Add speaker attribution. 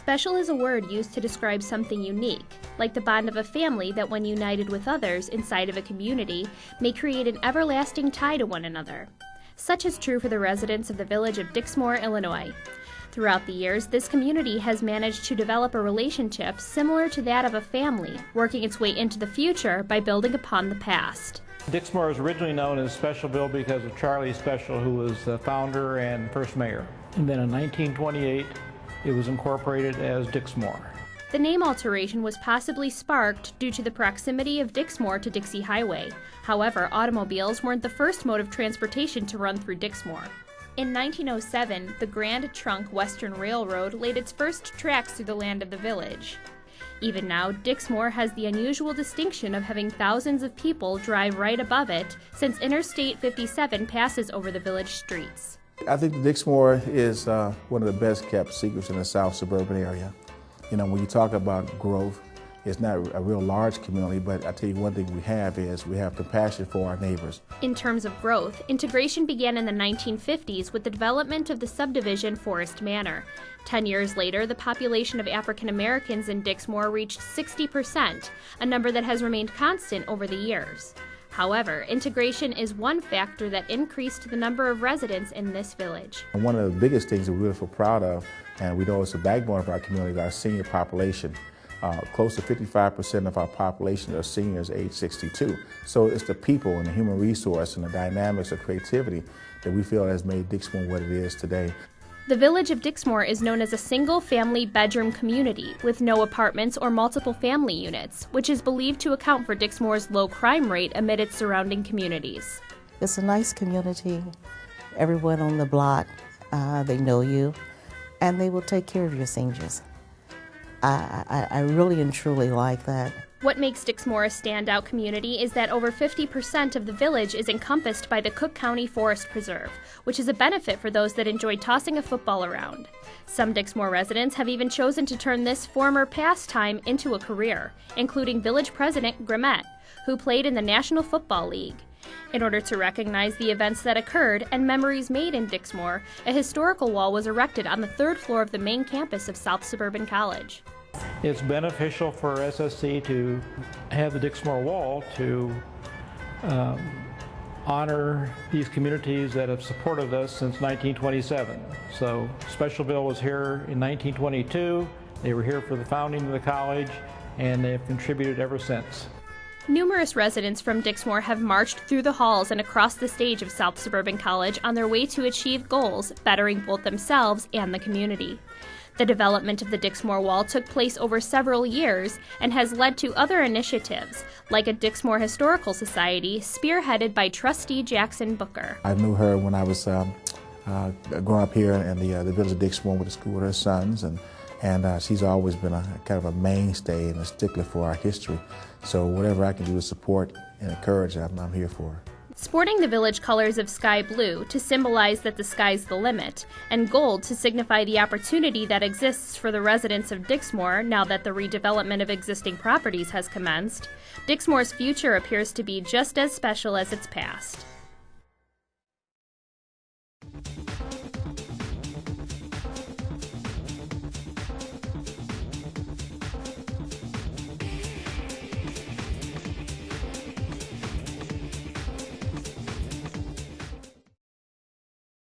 Speaker 1: Special is a word used to describe something unique, like the bond of a family that when united with others inside of a community may create an everlasting tie to one another. Such is true for the residents of the village of Dixmoor, Illinois. Throughout the years, this community has managed to develop a relationship similar to that of a family, working its way into the future by building upon the past.
Speaker 2: Dixmoor was originally known as Specialville because of Charlie Special, who was the founder and first mayor. And then in 1928, it was incorporated as Dixmoor.
Speaker 1: The name alteration was possibly sparked due to the proximity of Dixmoor to Dixie Highway. However, automobiles weren't the first mode of transportation to run through Dixmoor. In 1907, the Grand Trunk Western Railroad laid its first tracks through the land of the village. Even now, Dixmoor has the unusual distinction of having thousands of people drive right above it since Interstate 57 passes over the village streets.
Speaker 3: I think Dixmoor is one of the best kept secrets in the South Suburban area. You know, when you talk about growth, it's not a real large community, but I tell you one thing we have compassion for our neighbors.
Speaker 1: In terms of growth, integration began in the 1950s with the development of the subdivision Forest Manor. 10 years later, the population of African Americans in Dixmoor reached 60%, a number that has remained constant over the years. However, integration is one factor that increased the number of residents in this village.
Speaker 3: One of the biggest things that we feel proud of, and we know it's the backbone of our community, is our senior population. Close to 55% of our population are seniors age 62. So it's the people and the human resource and the dynamics of creativity that we feel has made Dixmoor what it is today.
Speaker 1: The village of Dixmoor is known as a single-family bedroom community with no apartments or multiple family units, which is believed to account for Dixmoor's low crime rate amid its surrounding communities.
Speaker 4: It's a nice community. Everyone on the block, they know you, and they will take care of your seniors. I really and truly like that.
Speaker 1: What makes Dixmoor a standout community is that over 50% of the village is encompassed by the Cook County Forest Preserve, which is a benefit for those that enjoy tossing a football around. Some Dixmoor residents have even chosen to turn this former pastime into a career, including village president Grimmett, who played in the National Football League. In order to recognize the events that occurred and memories made in Dixmoor, a historical wall was erected on the 3rd floor of the main campus of South Suburban College.
Speaker 2: It's beneficial for SSC to have the Dixmoor Wall to honor these communities that have supported us since 1927. So Specialville was here in 1922, they were here for the founding of the college, and they have contributed ever since.
Speaker 1: Numerous residents from Dixmoor have marched through the halls and across the stage of South Suburban College on their way to achieve goals bettering both themselves and the community. The development of the Dixmoor Wall took place over several years and has led to other initiatives, like a Dixmoor Historical Society spearheaded by trustee Jackson Booker.
Speaker 3: I knew her when I was growing up here in the village of Dixmoor with the school with her sons, and she's always been a kind of a mainstay and a stickler for our history. So whatever I can do to support and encourage, I'm here for her.
Speaker 1: Sporting the village colors of sky blue to symbolize that the sky's the limit, and gold to signify the opportunity that exists for the residents of Dixmoor now that the redevelopment of existing properties has commenced, Dixmoor's future appears to be just as special as its past.